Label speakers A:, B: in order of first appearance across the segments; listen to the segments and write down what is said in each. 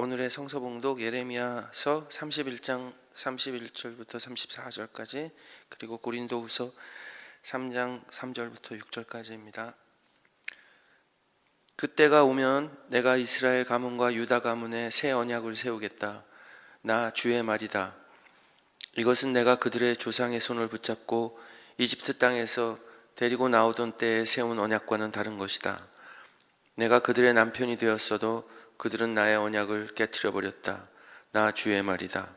A: 오늘의 성서 봉독 예레미야서 31장 31절부터 34절까지, 그리고 고린도후서 3장 3절부터 6절까지입니다. 그때가 오면 내가 이스라엘 가문과 유다 가문에 새 언약을 세우겠다. 나 주의 말이다. 이것은 내가 그들의 조상의 손을 붙잡고 이집트 땅에서 데리고 나오던 때에 세운 언약과는 다른 것이다. 내가 그들의 남편이 되었어도 그들은 나의 언약을 깨트려 버렸다. 나 주의 말이다.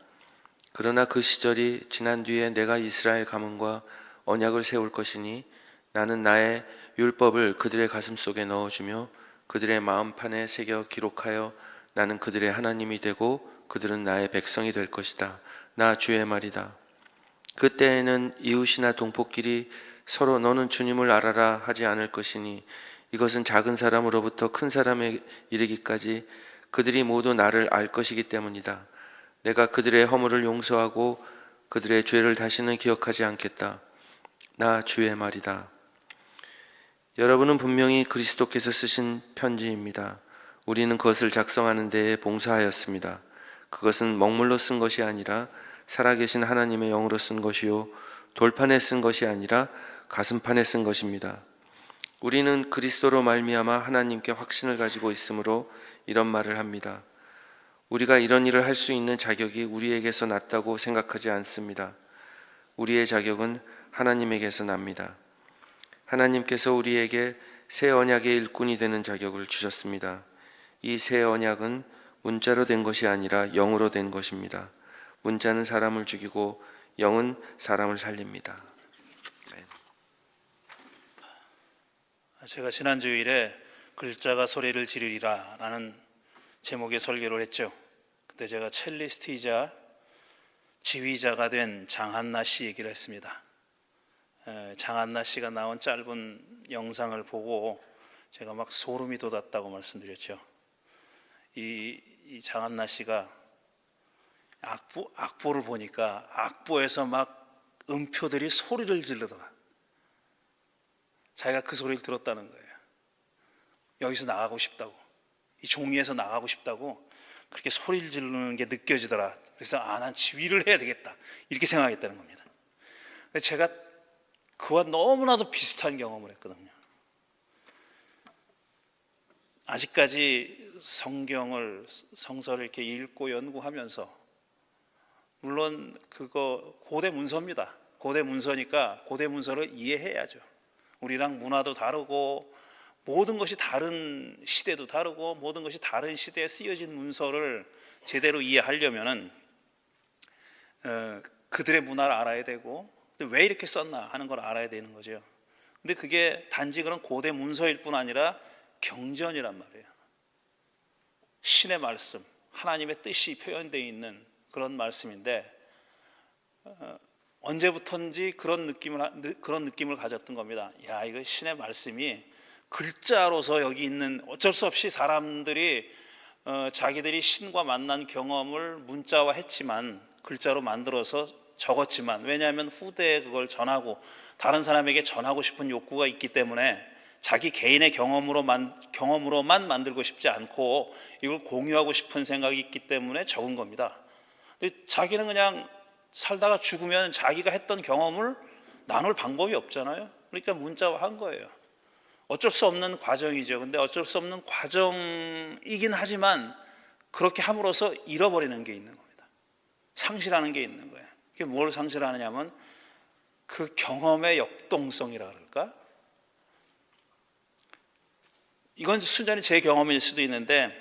A: 그러나 그 시절이 지난 뒤에 내가 이스라엘 가문과 언약을 세울 것이니 나는 나의 율법을 그들의 가슴속에 넣어주며 그들의 마음판에 새겨 기록하여 나는 그들의 하나님이 되고 그들은 나의 백성이 될 것이다. 나 주의 말이다. 그때에는 이웃이나 동포끼리 서로 너는 주님을 알아라 하지 않을 것이니 이것은 작은 사람으로부터 큰 사람에 이르기까지 그들이 모두 나를 알 것이기 때문이다. 내가 그들의 허물을 용서하고 그들의 죄를 다시는 기억하지 않겠다. 나 주의 말이다. 여러분은 분명히 그리스도께서 쓰신 편지입니다. 우리는 그것을 작성하는 데에 봉사하였습니다. 그것은 먹물로 쓴 것이 아니라 살아계신 하나님의 영으로 쓴 것이요 돌판에 쓴 것이 아니라 가슴판에 쓴 것입니다. 우리는 그리스도로 말미암아 하나님께 확신을 가지고 있으므로 이런 말을 합니다. 우리가 이런 일을 할 수 있는 자격이 우리에게서 났다고 생각하지 않습니다. 우리의 자격은 하나님에게서 납니다. 하나님께서 우리에게 새 언약의 일꾼이 되는 자격을 주셨습니다. 이 새 언약은 문자로 된 것이 아니라 영으로 된 것입니다. 문자는 사람을 죽이고 영은 사람을 살립니다.
B: 제가 지난 주일에 글자가 소리를 지르리라 라는 제목의 설교를 했죠. 그때 제가 첼리스트이자 지휘자가 된 장한나 씨 얘기를 했습니다. 장한나 씨가 나온 짧은 영상을 보고 제가 막 소름이 돋았다고 말씀드렸죠. 이 장한나 씨가 악보를 보니까 악보에서 막 음표들이 소리를 지르더라. 자기가 그 소리를 들었다는 거예요. 여기서 나가고 싶다고, 이 종이에서 나가고 싶다고 그렇게 소리를 지르는 게 느껴지더라. 그래서 난 지휘를 해야 되겠다 이렇게 생각했다는 겁니다. 제가 그와 너무나도 비슷한 경험을 했거든요. 아직까지 성서를 이렇게 읽고 연구하면서, 물론 그거 고대 문서입니다. 고대 문서니까 고대 문서를 이해해야죠. 우리랑 문화도 다르고 모든 것이 다른 시대도 다르고 모든 것이 다른 시대에 쓰여진 문서를 제대로 이해하려면은 그들의 문화를 알아야 되고 왜 이렇게 썼나 하는 걸 알아야 되는 거죠. 근데 그게 단지 그런 고대 문서일 뿐 아니라 경전이란 말이에요. 신의 말씀, 하나님의 뜻이 표현되어 있는 그런 말씀인데 언제부턴지 그런 느낌을 가졌던 겁니다. 야, 이거 신의 말씀이 글자로서 여기 있는, 어쩔 수 없이 사람들이 자기들이 신과 만난 경험을 문자화했지만, 글자로 만들어서 적었지만, 왜냐하면 후대에 그걸 전하고 다른 사람에게 전하고 싶은 욕구가 있기 때문에 자기 개인의 경험으로만 만들고 싶지 않고 이걸 공유하고 싶은 생각이 있기 때문에 적은 겁니다. 근데 자기는 그냥 살다가 죽으면 자기가 했던 경험을 나눌 방법이 없잖아요. 그러니까 문자화한 거예요. 어쩔 수 없는 과정이죠. 근데 어쩔 수 없는 과정이긴 하지만 그렇게 함으로써 잃어버리는 게 있는 겁니다. 상실하는 게 있는 거예요. 그게 뭘 상실하느냐면 그 경험의 역동성이라 그럴까? 이건 순전히 제 경험일 수도 있는데,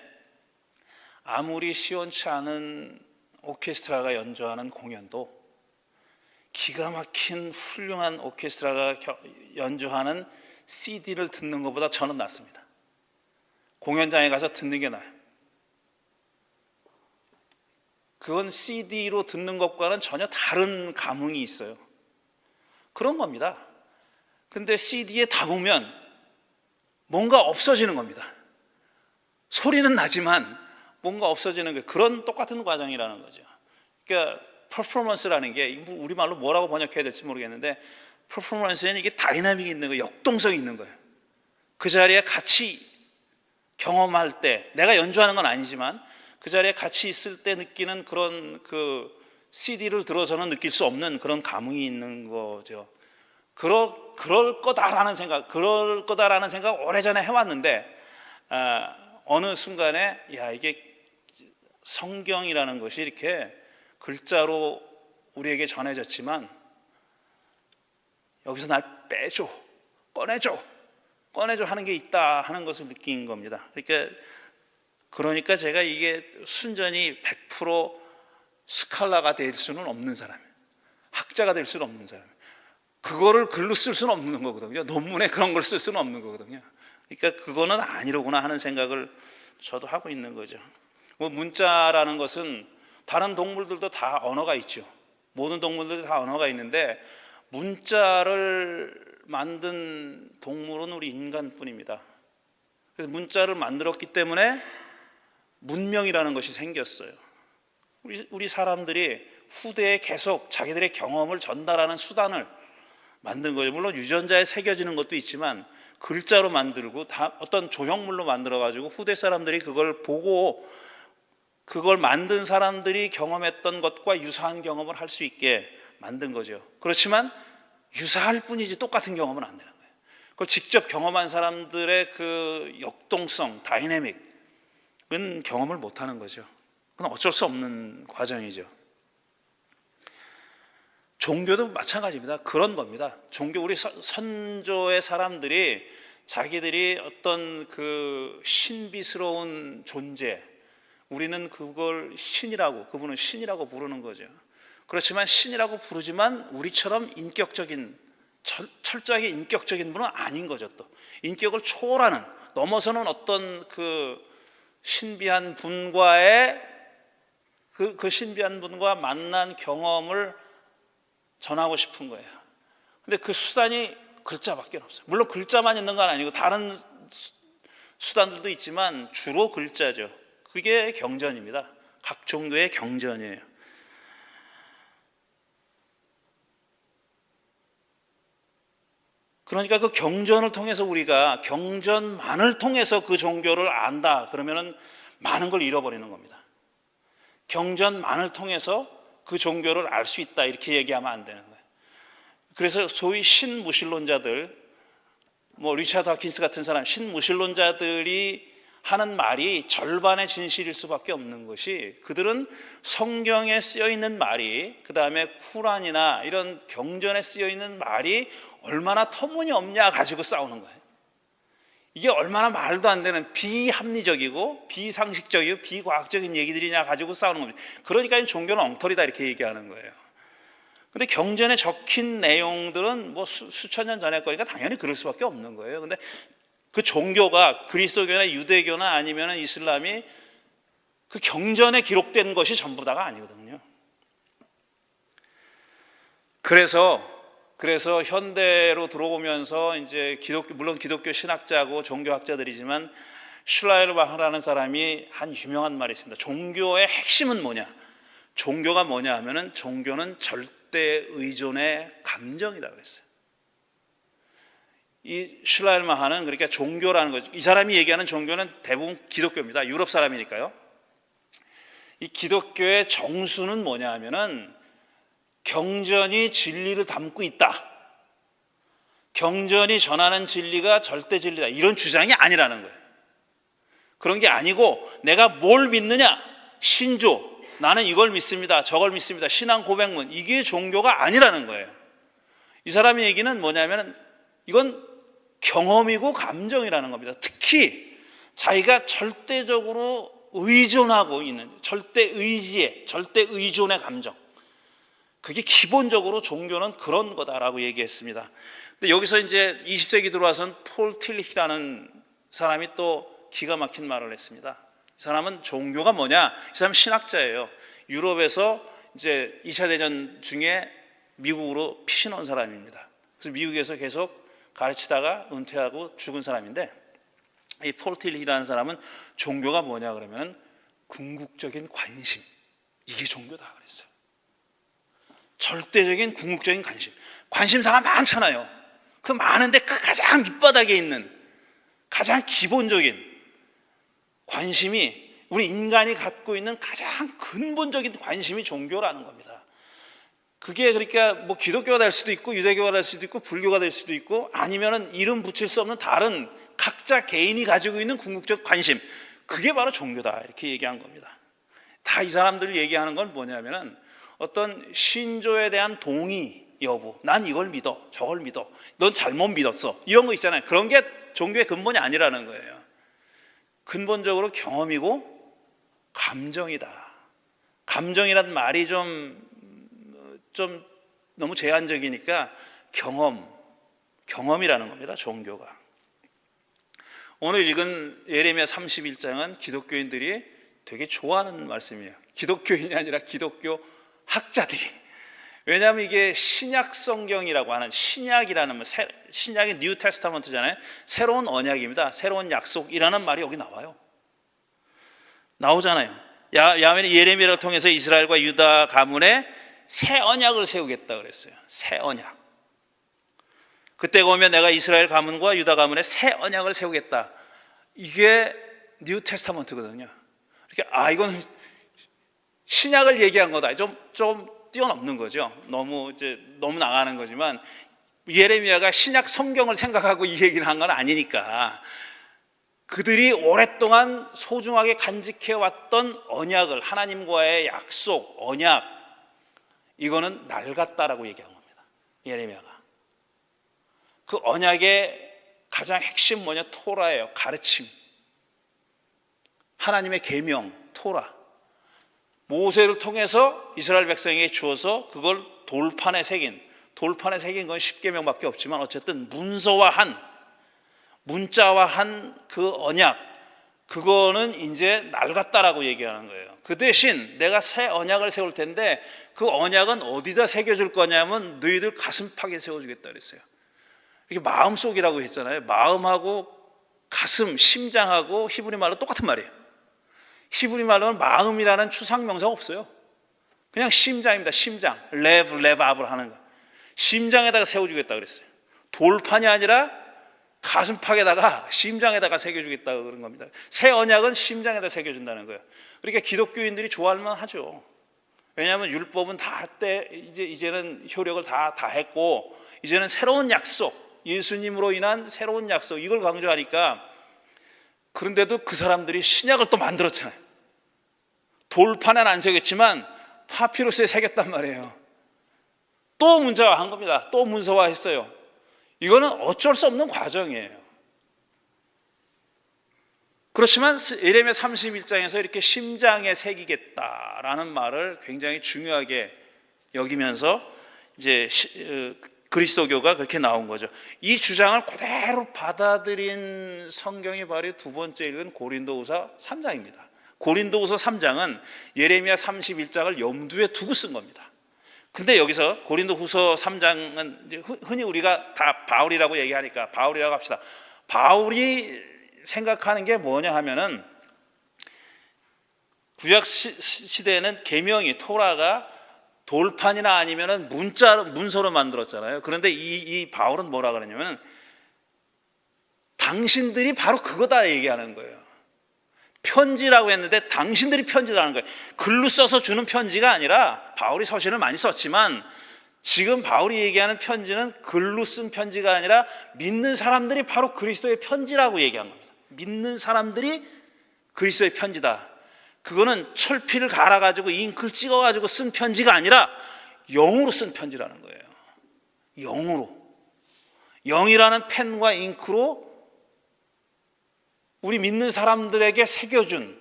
B: 아무리 시원치 않은 오케스트라가 연주하는 공연도 기가 막힌 훌륭한 오케스트라가 연주하는 CD를 듣는 것보다 저는 낫습니다. 공연장에 가서 듣는 게 나아요. 그건 CD로 듣는 것과는 전혀 다른 감흥이 있어요. 그런 겁니다. 근데 CD에 담으면 뭔가 없어지는 겁니다. 소리는 나지만 뭔가 없어지는 게, 그런 똑같은 과정이라는 거죠. 그러니까 퍼포먼스라는 게 우리말로 뭐라고 번역해야 될지 모르겠는데, 퍼포먼스에는 이게 다이나믹이 있는 거예요. 역동성이 있는 거예요. 그 자리에 같이 경험할 때, 내가 연주하는 건 아니지만 그 자리에 같이 있을 때 느끼는 그런 그 CD를 들어서는 느낄 수 없는 그런 감흥이 있는 거죠. 그럴 거다라는 생각 오래전에 해왔는데 어느 순간에 이게 성경이라는 것이 이렇게 글자로 우리에게 전해졌지만 여기서 날 빼줘, 꺼내줘 하는 게 있다 하는 것을 느낀 겁니다. 그러니까 제가 이게 순전히 100% 스칼라가 될 수는 없는 사람이에요. 학자가 될 수는 없는 사람이에요. 그거를 글로 쓸 수는 없는 거거든요. 논문에 그런 걸 쓸 수는 없는 거거든요. 그러니까 그거는 아니로구나 하는 생각을 저도 하고 있는 거죠. 문자라는 것은 다른 동물들도 다 언어가 있죠. 모든 동물들도 다 언어가 있는데 문자를 만든 동물은 우리 인간뿐입니다. 그래서 문자를 만들었기 때문에 문명이라는 것이 생겼어요. 우리 사람들이 후대에 계속 자기들의 경험을 전달하는 수단을 만든 거죠. 물론 유전자에 새겨지는 것도 있지만 글자로 만들고 어떤 조형물로 만들어 가지고 후대 사람들이 그걸 보고 그걸 만든 사람들이 경험했던 것과 유사한 경험을 할 수 있게 만든 거죠. 그렇지만 유사할 뿐이지 똑같은 경험은 안 되는 거예요. 그걸 직접 경험한 사람들의 그 역동성, 다이내믹은 경험을 못 하는 거죠. 그건 어쩔 수 없는 과정이죠. 종교도 마찬가지입니다. 그런 겁니다. 종교, 우리 선조의 사람들이 자기들이 어떤 그 신비스러운 존재, 우리는 그걸 신이라고, 그분은 신이라고 부르는 거죠. 그렇지만 신이라고 부르지만 우리처럼 철저하게 인격적인 분은 아닌 거죠. 또 인격을 초월하는, 넘어서는 어떤 그 신비한 분과의 그 신비한 분과 만난 경험을 전하고 싶은 거예요. 근데 그 수단이 글자밖에 없어요. 물론 글자만 있는 건 아니고 다른 수단들도 있지만 주로 글자죠. 그게 경전입니다. 각 종교의 경전이에요. 그러니까 그 경전을 통해서 우리가 경전만을 통해서 그 종교를 안다 그러면은 많은 걸 잃어버리는 겁니다. 경전만을 통해서 그 종교를 알 수 있다 이렇게 얘기하면 안 되는 거예요. 그래서 소위 신무신론자들, 리차드 하킨스 같은 사람, 신무신론자들이 하는 말이 절반의 진실일 수밖에 없는 것이, 그들은 성경에 쓰여 있는 말이, 그 다음에 쿠란이나 이런 경전에 쓰여 있는 말이 얼마나 터무니없냐 가지고 싸우는 거예요. 이게 얼마나 말도 안 되는 비합리적이고 비상식적이고 비과학적인 얘기들이냐 가지고 싸우는 겁니다. 그러니까 종교는 엉터리다 이렇게 얘기하는 거예요. 근데 경전에 적힌 내용들은 수천 년 전에 거니까 당연히 그럴 수밖에 없는 거예요. 근데 그 종교가 그리스도교나 유대교나 아니면 이슬람이 그 경전에 기록된 것이 전부 다가 아니거든요. 그래서 현대로 들어오면서 이제 물론 기독교 신학자고 종교학자들이지만 슐라이르바흐라는 사람이 한 유명한 말이 있습니다. 종교의 핵심은 뭐냐? 종교가 뭐냐 하면은 종교는 절대 의존의 감정이다 그랬어요. 이 슐라이르바흐는 그러니까 종교라는 거죠. 이 사람이 얘기하는 종교는 대부분 기독교입니다. 유럽 사람이니까요. 이 기독교의 정수는 뭐냐 하면은 경전이 진리를 담고 있다. 경전이 전하는 진리가 절대 진리다. 이런 주장이 아니라는 거예요. 그런 게 아니고 내가 뭘 믿느냐? 신조. 나는 이걸 믿습니다. 저걸 믿습니다. 신앙 고백문. 이게 종교가 아니라는 거예요. 이 사람의 얘기는 뭐냐면 이건 경험이고 감정이라는 겁니다. 특히 자기가 절대적으로 의존하고 있는 절대 의지의, 절대 의존의 감정. 그게 기본적으로 종교는 그런 거다라고 얘기했습니다. 근데 여기서 이제 20세기 들어와선 폴 틸히라는 사람이 또 기가 막힌 말을 했습니다. 이 사람은 종교가 뭐냐? 이 사람은 신학자예요. 유럽에서 이제 2차 대전 중에 미국으로 피신 온 사람입니다. 그래서 미국에서 계속 가르치다가 은퇴하고 죽은 사람인데, 이 폴 틸히라는 사람은 종교가 뭐냐 그러면 궁극적인 관심, 이게 종교다 그랬어요. 절대적인 궁극적인 관심사가 많잖아요. 그 많은데 그 가장 밑바닥에 있는 가장 기본적인 관심이 우리 인간이 갖고 있는 가장 근본적인 관심이 종교라는 겁니다. 그게 그러니까 뭐 기독교가 될 수도 있고 유대교가 될 수도 있고 불교가 될 수도 있고 아니면은 이름 붙일 수 없는 다른 각자 개인이 가지고 있는 궁극적 관심, 그게 바로 종교다 이렇게 얘기한 겁니다. 다 이 사람들 얘기하는 건 뭐냐면은 어떤 신조에 대한 동의 여부, 난 이걸 믿어 저걸 믿어, 넌 잘못 믿었어, 이런 거 있잖아요. 그런 게 종교의 근본이 아니라는 거예요. 근본적으로 경험이고 감정이다. 감정이란 말이 좀 너무 제한적이니까 경험이라는 겁니다. 종교가. 오늘 읽은 예레미야 31장은 기독교인들이 되게 좋아하는 말씀이에요. 기독교인이 아니라 기독교 학자들이. 왜냐하면 이게 신약 성경이라고 하는, 신약이라는 말, 신약이 뉴 테스타먼트잖아요. 새로운 언약입니다. 새로운 약속이라는 말이 여기 나오잖아요. 야훼는 예레미야를 통해서 이스라엘과 유다 가문에 새 언약을 세우겠다 그랬어요. 새 언약. 그때가 오면 내가 이스라엘 가문과 유다 가문에 새 언약을 세우겠다. 이게 뉴 테스타먼트거든요. 그러니까 이건 신약을 얘기한 거다. 좀 뛰어넘는 거죠. 너무 나가는 거지만 예레미야가 신약 성경을 생각하고 이 얘기를 한 건 아니니까 그들이 오랫동안 소중하게 간직해 왔던 언약을, 하나님과의 약속, 언약, 이거는 낡았다라고 얘기한 겁니다. 예레미야가. 그 언약의 가장 핵심 뭐냐? 토라예요. 가르침. 하나님의 계명, 토라. 모세를 통해서 이스라엘 백성에게 주어서 그걸 돌판에 새긴 건 10계명밖에 없지만 어쨌든 문자화한 그 언약, 그거는 이제 낡았다라고 얘기하는 거예요. 그 대신 내가 새 언약을 세울 텐데 그 언약은 어디다 새겨줄 거냐면 너희들 가슴팍에 세워주겠다 그랬어요. 이게 마음속이라고 했잖아요. 마음하고 가슴, 심장하고 히브리 말로 똑같은 말이에요. 히브리 말로는 마음이라는 추상명사가 없어요. 그냥 심장입니다. 심장. 레브압을 하는 거. 심장에다가 세워주겠다 그랬어요. 돌판이 아니라 가슴팍에다가 심장에다가 새겨주겠다 그런 겁니다. 새 언약은 심장에다 새겨준다는 거예요. 그러니까 기독교인들이 좋아할 만하죠. 왜냐하면 율법은 이제는 효력을 다 했고 이제는 새로운 약속, 예수님으로 인한 새로운 약속, 이걸 강조하니까. 그런데도 그 사람들이 신약을 또 만들었잖아요. 돌판에는 안 새겼지만 파피루스에 새겼단 말이에요. 또 문자화한 겁니다. 또 문서화했어요. 이거는 어쩔 수 없는 과정이에요. 그렇지만 예레미야 31장에서 이렇게 심장에 새기겠다라는 말을 굉장히 중요하게 여기면서 이제 그리스도교가 그렇게 나온 거죠. 이 주장을 그대로 받아들인 성경이 바로 두 번째 읽은 고린도후서 3장입니다. 고린도후서 3장은 예레미야 31장을 염두에 두고 쓴 겁니다. 근데 여기서 고린도후서 3장은 흔히 우리가 다 바울이라고 얘기하니까 바울이라고 합시다. 바울이 생각하는 게 뭐냐 하면은 구약 시대에는 계명이, 토라가 돌판이나 아니면은 문서로 만들었잖아요. 그런데 이 바울은 뭐라 그러냐면 당신들이 바로 그거다 얘기하는 거예요. 편지라고 했는데 당신들이 편지라는 거예요. 글로 써서 주는 편지가 아니라, 바울이 서신을 많이 썼지만 지금 바울이 얘기하는 편지는 글로 쓴 편지가 아니라 믿는 사람들이 바로 그리스도의 편지라고 얘기한 겁니다. 믿는 사람들이 그리스도의 편지다. 그거는 철피를 갈아가지고 잉크를 찍어가지고 쓴 편지가 아니라 영으로 쓴 편지라는 거예요. 영으로. 영이라는 펜과 잉크로 우리 믿는 사람들에게 새겨준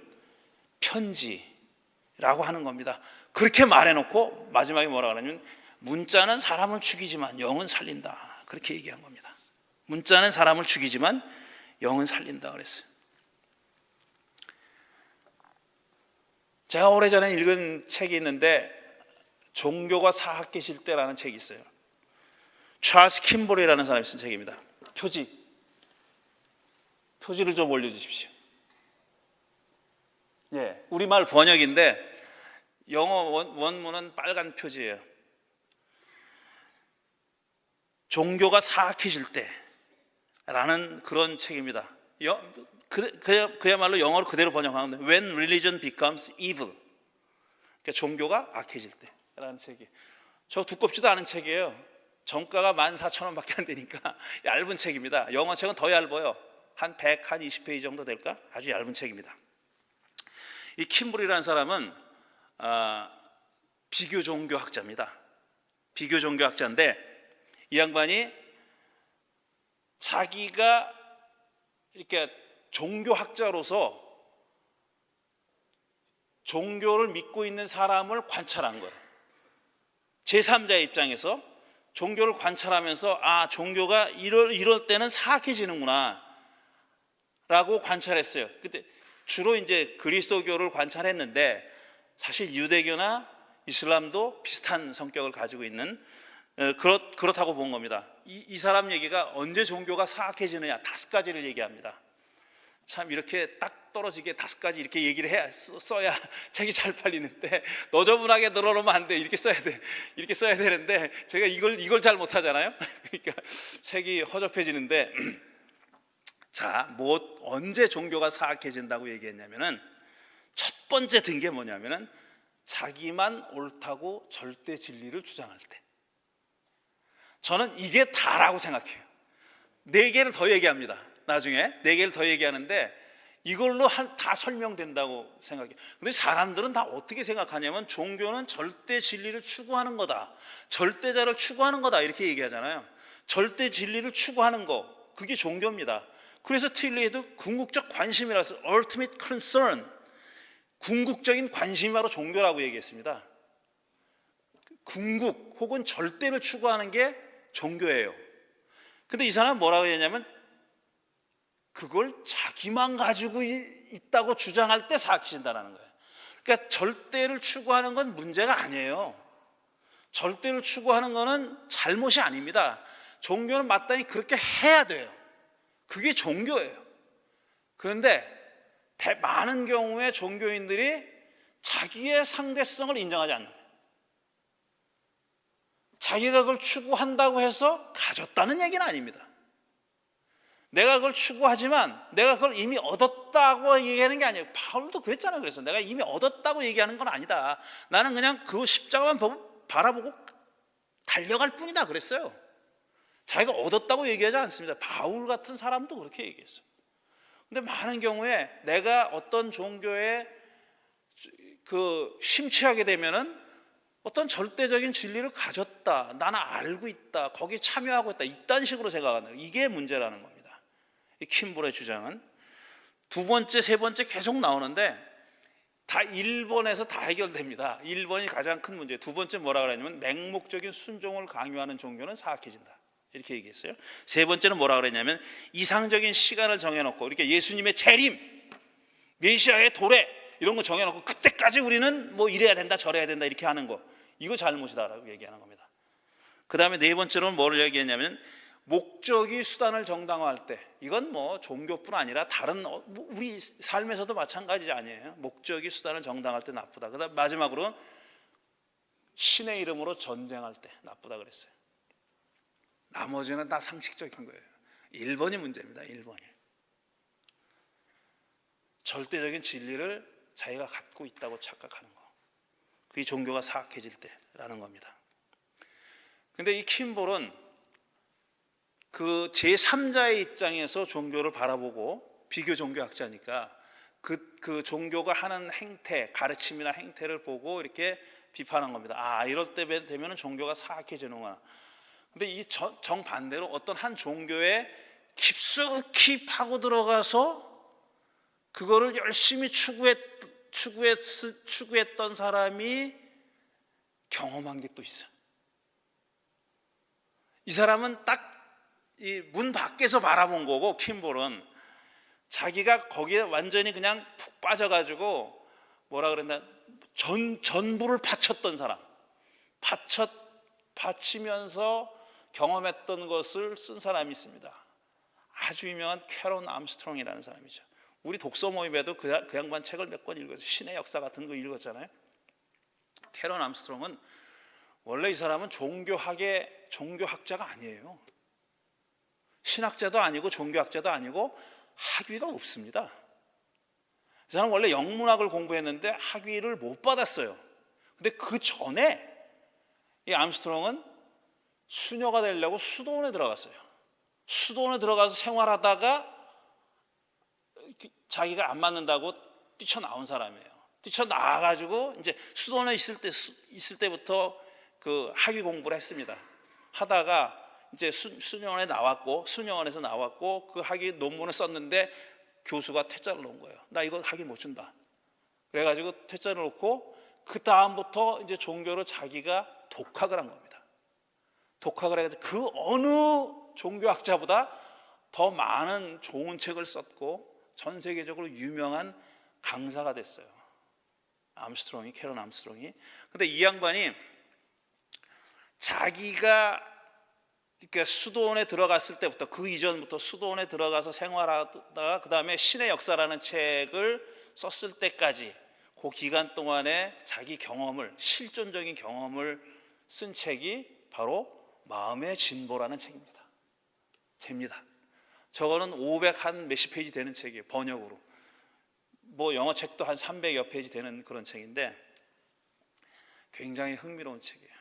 B: 편지라고 하는 겁니다. 그렇게 말해놓고 마지막에 뭐라 그러냐면 문자는 사람을 죽이지만 영은 살린다. 그렇게 얘기한 겁니다. 문자는 사람을 죽이지만 영은 살린다 그랬어요. 제가 오래전에 읽은 책이 있는데 종교가 사학계실 때라는 책이 있어요. 찰스 킴볼이라는 사람이 쓴 책입니다. 표지를 좀 올려주십시오. 예, 우리말 번역인데 영어 원문은 빨간 표지예요. 종교가 사악해질 때라는 그런 책입니다. 그야말로 영어로 그대로 번역하는데 When religion becomes evil. 그러니까 종교가 악해질 때라는 책이. 저 두껍지도 않은 책이에요. 정가가 14,000원밖에 안 되니까 얇은 책입니다. 영어 책은 더 얇아요. 한 100, 한 20페이지 정도 될까? 아주 얇은 책입니다. 이 킴볼이라는 사람은 비교 종교학자입니다. 비교 종교학자인데 이 양반이 자기가 이렇게 종교학자로서 종교를 믿고 있는 사람을 관찰한 거예요. 제3자의 입장에서 종교를 관찰하면서 종교가 이럴 때는 사악해지는구나 라고 관찰했어요. 그때 주로 이제 그리스도교를 관찰했는데 사실 유대교나 이슬람도 비슷한 성격을 가지고 있는 그렇다고 본 겁니다. 이 사람 얘기가 언제 종교가 사악해지느냐 5가지를 얘기합니다. 참 이렇게 딱 떨어지게 5가지 이렇게 얘기를 써야 책이 잘 팔리는데 너저분하게 늘어놓으면 안 돼. 이렇게 써야 돼. 이렇게 써야 되는데 제가 이걸 잘 못하잖아요. 그러니까 책이 허접해지는데 자, 언제 종교가 사악해진다고 얘기했냐면은 첫 번째 든 게 뭐냐면은 자기만 옳다고 절대 진리를 주장할 때. 저는 이게 다라고 생각해요. 4개를 더 얘기합니다. 나중에 4개를 더 얘기하는데 이걸로 다 설명된다고 생각해요. 근데 사람들은 다 어떻게 생각하냐면 종교는 절대 진리를 추구하는 거다. 절대자를 추구하는 거다. 이렇게 얘기하잖아요. 절대 진리를 추구하는 거. 그게 종교입니다. 그래서 틸리에도 궁극적 관심이라서 ultimate concern, 궁극적인 관심이 바로 종교라고 얘기했습니다. 궁극 혹은 절대를 추구하는 게 종교예요. 근데 이 사람은 뭐라고 했냐면 그걸 자기만 가지고 있다고 주장할 때 사악해진다는 거예요. 그러니까 절대를 추구하는 건 문제가 아니에요. 절대를 추구하는 거는 잘못이 아닙니다. 종교는 마땅히 그렇게 해야 돼요. 그게 종교예요. 그런데 많은 경우에 종교인들이 자기의 상대성을 인정하지 않는 거예요. 자기가 그걸 추구한다고 해서 가졌다는 얘기는 아닙니다. 내가 그걸 추구하지만 내가 그걸 이미 얻었다고 얘기하는 게 아니에요. 바울도 그랬잖아요. 그래서 내가 이미 얻었다고 얘기하는 건 아니다. 나는 그냥 그 십자가만 바라보고 달려갈 뿐이다 그랬어요. 자기가 얻었다고 얘기하지 않습니다. 바울 같은 사람도 그렇게 얘기했어요. 근데 많은 경우에 내가 어떤 종교에 심취하게 되면은 어떤 절대적인 진리를 가졌다, 나는 알고 있다, 거기에 참여하고 있다, 이딴 식으로 생각하는 거예요. 이게 문제라는 겁니다. 이 킴볼의 주장은 2번째, 3번째 계속 나오는데 다 1번에서 다 해결됩니다. 1번이 가장 큰 문제예요. 2번째 뭐라 그랬냐면 맹목적인 순종을 강요하는 종교는 사악해진다. 이렇게 얘기했어요. 3번째는 뭐라 그랬냐면 이상적인 시간을 정해놓고 이렇게 예수님의 재림, 메시아의 도래 이런 거 정해놓고 그때까지 우리는 뭐 이래야 된다 저래야 된다 이렇게 하는 거 이거 잘못이다라고 얘기하는 겁니다. 그 다음에 4번째로는 뭐를 얘기했냐면 목적이 수단을 정당화할 때 이건 뭐 종교뿐 아니라 다른 우리 삶에서도 마찬가지 아니에요. 목적이 수단을 정당화할 때 나쁘다. 그 다음 마지막으로 신의 이름으로 전쟁할 때 나쁘다 그랬어요. 나머지는 다 상식적인 거예요. 1번이 문제입니다. 1번이. 절대적인 진리를 자기가 갖고 있다고 착각하는 거. 그게 종교가 사악해질 때라는 겁니다. 근데 이 킴볼은 그 제3자의 입장에서 종교를 바라보고 비교 종교학자니까 그 종교가 하는 행태, 가르침이나 행태를 보고 이렇게 비판한 겁니다. 이럴 때 되면 종교가 사악해지는구나. 근데 이 정반대로 어떤 한 종교에 깊숙이 파고 들어가서 그거를 열심히 추구했던 사람이 경험한 게 또 있어요. 이 사람은 딱 이 문 밖에서 바라본 거고 킴볼은 자기가 거기에 완전히 그냥 푹 빠져가지고 뭐라 그랬나 전부를 바쳤던 사람, 바치면서 경험했던 것을 쓴 사람이 있습니다. 아주 유명한 캐런 암스트롱이라는 사람이죠. 우리 독서 모임에도 그 양반 책을 몇 권 읽었어요. 신의 역사 같은 거 읽었잖아요. 캐런 암스트롱은 원래 이 사람은 종교학자가 아니에요. 신학자도 아니고 종교학자도 아니고 학위가 없습니다. 이 사람 원래 영문학을 공부했는데 학위를 못 받았어요. 근데 그 전에 이 암스트롱은 수녀가 되려고 수도원에 들어갔어요. 수도원에 들어가서 생활하다가 자기가 안 맞는다고 뛰쳐나온 사람이에요. 뛰쳐나와가지고 이제 수도원에 있을 때부터 그 학위 공부를 했습니다. 하다가 이제 수녀원에서 나왔고 그 학위 논문을 썼는데 교수가 퇴짜를 놓은 거예요. 나 이거 학위 못 준다. 그래가지고 퇴짜를 놓고 그 다음부터 이제 종교를 자기가 독학을 한 겁니다. 독학을 해가지고 그 어느 종교학자보다 더 많은 좋은 책을 썼고 전 세계적으로 유명한 강사가 됐어요. 캐런 암스트롱이. 근데 이 양반이 자기가 그러니까 수도원에 들어갔을 때부터 그 이전부터 수도원에 들어가서 생활하다가 그 다음에 신의 역사라는 책을 썼을 때까지 그 기간 동안에 자기 경험을 실존적인 경험을 쓴 책이 바로 마음의 진보라는 책입니다. 저거는 500 한 몇십 페이지 되는 책이에요. 번역으로. 뭐 영어 책도 한 300여 페이지 되는 그런 책인데 굉장히 흥미로운 책이에요.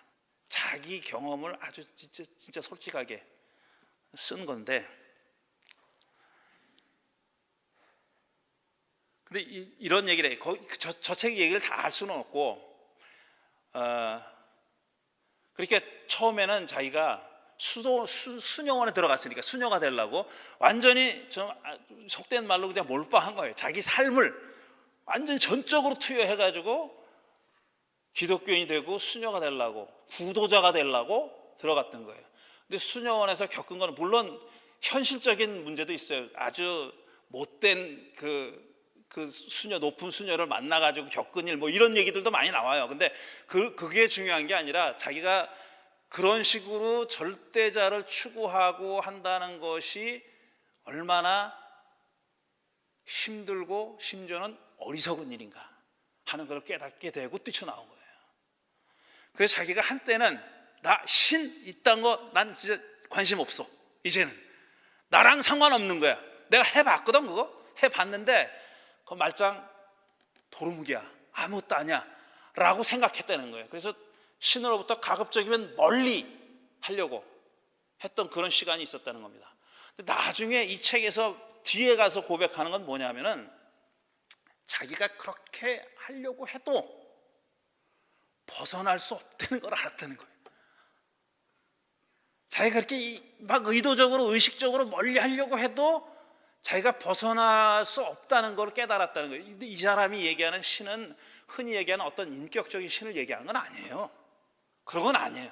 B: 자기 경험을 아주 진짜 솔직하게 쓴 건데, 근데 이런 얘기를 해. 저 책 얘기를 다 할 수는 없고, 그렇게 처음에는 자기가 수녀원에 들어갔으니까 수녀가 되려고 완전히 좀 속된 말로 그냥 몰빵한 거예요. 자기 삶을 완전히 전적으로 투여해가지고 기독교인이 되고 수녀가 되려고, 구도자가 되려고 들어갔던 거예요. 근데 수녀원에서 겪은 건 물론 현실적인 문제도 있어요. 아주 못된 높은 수녀를 만나가지고 겪은 일, 뭐 이런 얘기들도 많이 나와요. 근데 그게 중요한 게 아니라 자기가 그런 식으로 절대자를 추구하고 한다는 것이 얼마나 힘들고 심지어는 어리석은 일인가 하는 걸 깨닫게 되고 뛰쳐나온 거예요. 그래서 자기가 한때는 나 신 있다는 거 난 진짜 관심 없어. 이제는 나랑 상관없는 거야. 내가 해봤거든. 그거 해봤는데 그 말짱 도루묵이야. 아무것도 아니야 라고 생각했다는 거예요. 그래서 신으로부터 가급적이면 멀리 하려고 했던 그런 시간이 있었다는 겁니다. 근데 나중에 이 책에서 뒤에 가서 고백하는 건 뭐냐면은 자기가 그렇게 하려고 해도 벗어날 수 없다는 걸 알았다는 거예요. 자기가 그렇게 막 의도적으로 의식적으로 멀리 하려고 해도 자기가 벗어날 수 없다는 걸 깨달았다는 거예요. 근데 이 사람이 얘기하는 신은 흔히 얘기하는 어떤 인격적인 신을 얘기하는 건 아니에요. 그런 건 아니에요.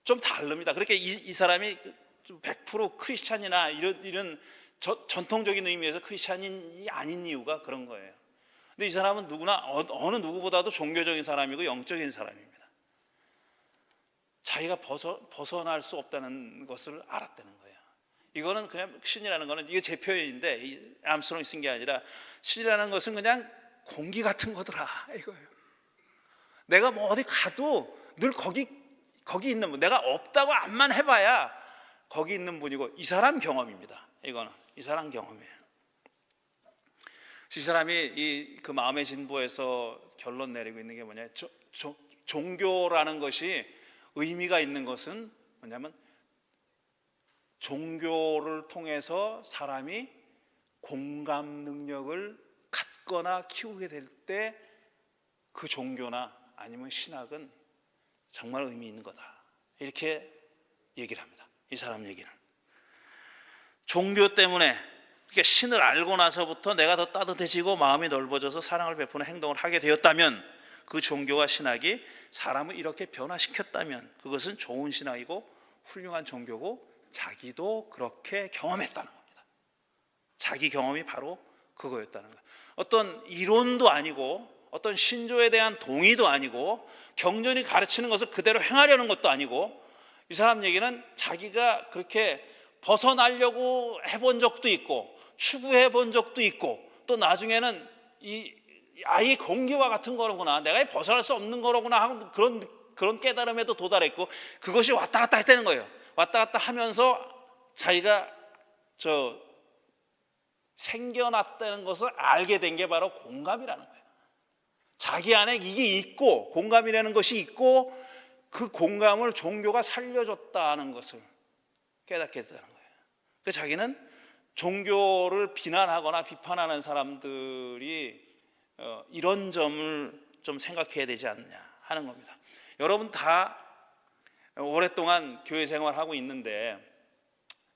B: 좀 다릅니다. 그렇게 이 사람이 100% 크리스찬이나 이런 전통적인 의미에서 크리스찬이 아닌 이유가 그런 거예요. 근데 이 사람은 누구나 어느 누구보다도 종교적인 사람이고 영적인 사람입니다. 자기가 벗어날 수 없다는 것을 알았다는 거예요. 이거는 그냥 신이라는 거는 이게 제 표현인데 암스트롱이 쓴 게 아니라 신이라는 것은 그냥 공기 같은 거더라 이거예요. 내가 뭐 어디 가도 늘 거기 있는 분, 내가 없다고 암만 해봐야 거기 있는 분이고, 이 사람 경험입니다. 이거는 이 사람 경험이에요. 이 사람이 그 마음의 진보에서 결론 내리고 있는 게 뭐냐? 종교라는 것이 의미가 있는 것은 뭐냐면 종교를 통해서 사람이 공감 능력을 갖거나 키우게 될 때 그 종교나 아니면 신학은 정말 의미 있는 거다. 이렇게 얘기를 합니다. 이 사람 얘기는. 종교 때문에, 그러니까 신을 알고 나서부터 내가 더 따뜻해지고 마음이 넓어져서 사랑을 베푸는 행동을 하게 되었다면, 그 종교와 신학이 사람을 이렇게 변화시켰다면 그것은 좋은 신학이고 훌륭한 종교고 자기도 그렇게 경험했다는 겁니다. 자기 경험이 바로 그거였다는 거예요. 어떤 이론도 아니고 어떤 신조에 대한 동의도 아니고 경전이 가르치는 것을 그대로 행하려는 것도 아니고, 이 사람 얘기는 자기가 그렇게 벗어나려고 해본 적도 있고 추구해 본 적도 있고, 또 나중에는 아예 공기와 같은 거로구나, 내가 벗어날 수 없는 거로구나 하는 그런 깨달음에도 도달했고, 그것이 왔다 갔다 했다는 거예요. 왔다 갔다 하면서 자기가 생겨났다는 것을 알게 된 게 바로 공감이라는 거예요. 자기 안에 이게 있고, 공감이라는 것이 있고, 그 공감을 종교가 살려줬다는 것을 깨닫게 됐다는 거예요. 그래서 자기는 종교를 비난하거나 비판하는 사람들이 이런 점을 좀 생각해야 되지 않느냐 하는 겁니다. 여러분 다 오랫동안 교회 생활하고 있는데,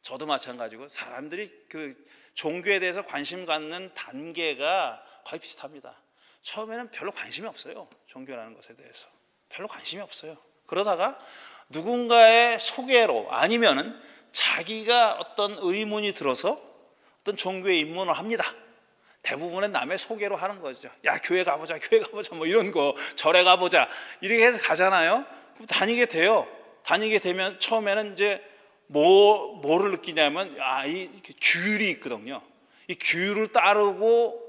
B: 저도 마찬가지고 사람들이 그 종교에 대해서 관심 갖는 단계가 거의 비슷합니다. 처음에는 별로 관심이 없어요. 종교라는 것에 대해서 별로 관심이 없어요. 그러다가 누군가의 소개로 아니면은 자기가 어떤 의문이 들어서 어떤 종교에 입문을 합니다. 대부분은 남의 소개로 하는 거죠. 야, 교회 가보자, 교회 가보자, 뭐 이런 거, 절에 가보자, 이렇게 해서 가잖아요. 그럼 다니게 돼요. 다니게 되면 처음에는 이제 뭐를 느끼냐면, 이 규율이 있거든요. 이 규율을 따르고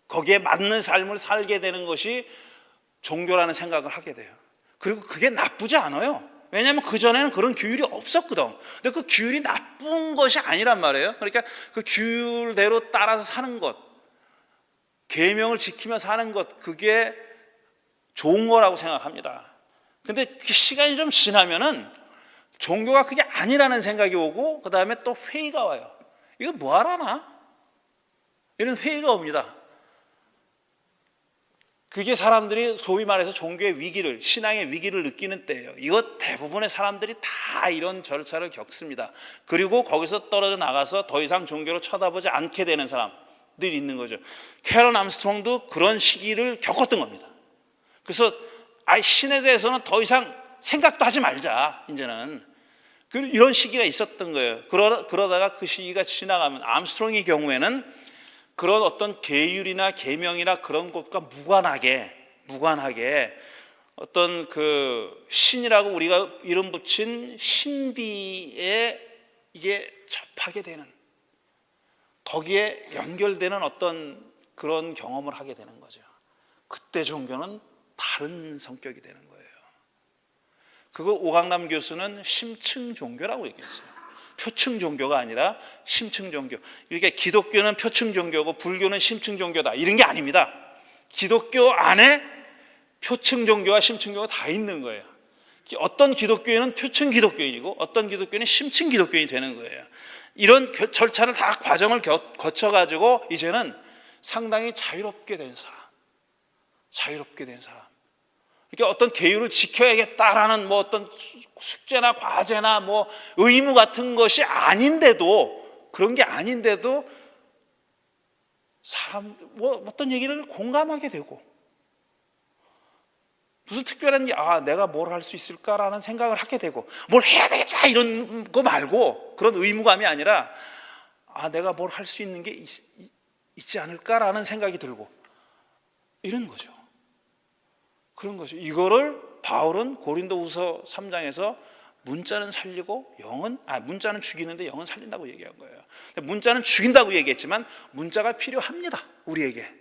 B: 거기에 맞는 삶을 살게 되는 것이 종교라는 생각을 하게 돼요. 그리고 그게 나쁘지 않아요. 왜냐하면 그전에는 그런 규율이 없었거든. 근데 그 규율이 나쁜 것이 아니란 말이에요. 그러니까 그 규율대로 따라서 사는 것, 계명을 지키며 사는 것, 그게 좋은 거라고 생각합니다. 근데 시간이 좀 지나면은 종교가 그게 아니라는 생각이 오고, 그 다음에 또 회의가 와요. 이거 뭐 하라나? 이런 회의가 옵니다. 그게 사람들이 소위 말해서 종교의 위기를, 신앙의 위기를 느끼는 때예요. 이거 대부분의 사람들이 다 이런 절차를 겪습니다. 그리고 거기서 떨어져 나가서 더 이상 종교를 쳐다보지 않게 되는 사람들이 있는 거죠. 캐런 암스트롱도 그런 시기를 겪었던 겁니다. 그래서 신에 대해서는 더 이상 생각도 하지 말자, 이제는. 이런 시기가 있었던 거예요. 그러다가 그 시기가 지나가면, 암스트롱의 경우에는 그런 어떤 계율이나 계명이나 그런 것과 무관하게 어떤 그 신이라고 우리가 이름 붙인 신비에 이게 접하게 되는, 거기에 연결되는 어떤 그런 경험을 하게 되는 거죠. 그때 종교는 다른 성격이 되는 거예요. 그거 오강남 교수는 심층 종교라고 얘기했어요. 표층 종교가 아니라 심층 종교. 이렇게 기독교는 표층 종교고 불교는 심층 종교다, 이런 게 아닙니다. 기독교 안에 표층 종교와 심층 종교가 다 있는 거예요. 어떤 기독교인은 표층 기독교인이고 어떤 기독교인은 심층 기독교인이 되는 거예요. 이런 절차를 다 과정을 거쳐가지고 이제는 상당히 자유롭게 된 사람. 그러니까 어떤 계율을 지켜야겠다라는 뭐 어떤 숙제나 과제나 뭐 의무 같은 것이 아닌데도, 그런 게 아닌데도 뭐 어떤 얘기를 공감하게 되고, 무슨 특별한 내가 뭘 할 수 있을까라는 생각을 하게 되고, 뭘 해야 되겠다 이런 거 말고, 그런 의무감이 아니라 내가 뭘 할 수 있는 게 있지 않을까라는 생각이 들고, 이런 거죠. 그런 거죠. 이거를 바울은 고린도후서 3장에서 문자는 살리고 문자는 죽이는데 영은 살린다고 얘기한 거예요. 문자는 죽인다고 얘기했지만 문자가 필요합니다, 우리에게.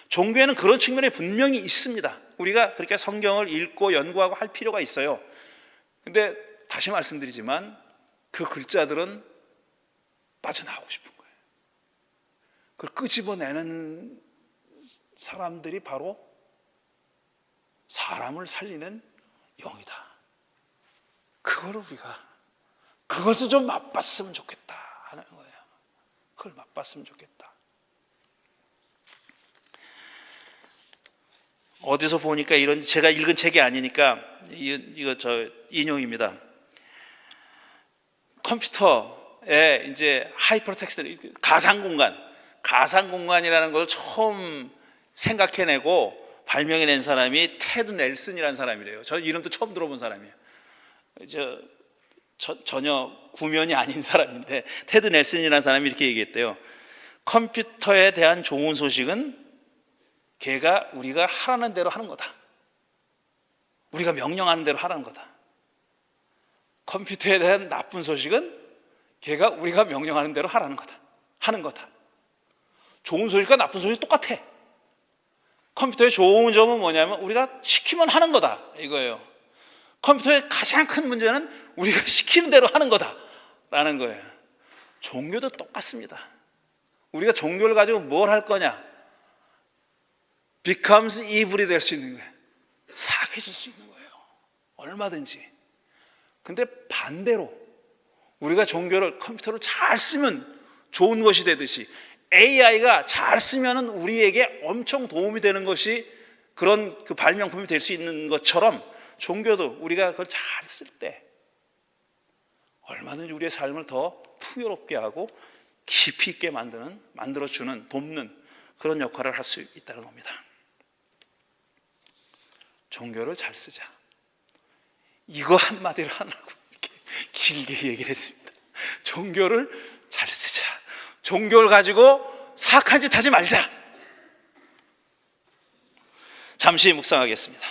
B: 종교에는 그런 측면이 분명히 있습니다. 우리가 그렇게 성경을 읽고 연구하고 할 필요가 있어요. 근데 다시 말씀드리지만 그 글자들은 빠져나오고 싶은 거예요. 그걸 끄집어내는 사람들이 바로 사람을 살리는 영이다. 그것을 좀 맛봤으면 좋겠다 하는 거예요. 그걸 맛봤으면 좋겠다. 어디서 보니까 이런, 제가 읽은 책이 아니니까 이거 인용입니다. 컴퓨터에 이제 하이퍼텍스트, 가상공간이라는 걸 처음 생각해내고 발명해낸 사람이 테드 넬슨이라는 사람이래요. 저 이름도 처음 들어본 사람이에요. 전혀 구면이 아닌 사람인데, 테드 넬슨이라는 사람이 이렇게 얘기했대요. 컴퓨터에 대한 좋은 소식은 걔가 우리가 하라는 대로 하는 거다. 우리가 명령하는 대로 하라는 거다. 컴퓨터에 대한 나쁜 소식은 걔가 우리가 명령하는 대로 하는 거다. 좋은 소식과 나쁜 소식이 똑같아. 컴퓨터의 좋은 점은 뭐냐면 우리가 시키면 하는 거다, 이거예요. 컴퓨터의 가장 큰 문제는 우리가 시키는 대로 하는 거다라는 거예요. 종교도 똑같습니다. 우리가 종교를 가지고 뭘 할 거냐? becomes evil이 될 수 있는 거예요. 사악해질 수 있는 거예요. 얼마든지. 근데 반대로 우리가 종교를, 컴퓨터를 잘 쓰면 좋은 것이 되듯이 AI가 잘 쓰면은 우리에게 엄청 도움이 되는 것이 그런 그 발명품이 될 수 있는 것처럼 종교도 우리가 그걸 잘 쓸 때 얼마든지 우리의 삶을 더 풍요롭게 하고 깊이 있게 만들어주는, 돕는 그런 역할을 할 수 있다는 겁니다. 종교를 잘 쓰자. 이거 한마디를 하라고 이렇게 길게 얘기를 했습니다. 종교를 잘 쓰자. 종교를 가지고 사악한 짓 하지 말자. 잠시 묵상하겠습니다.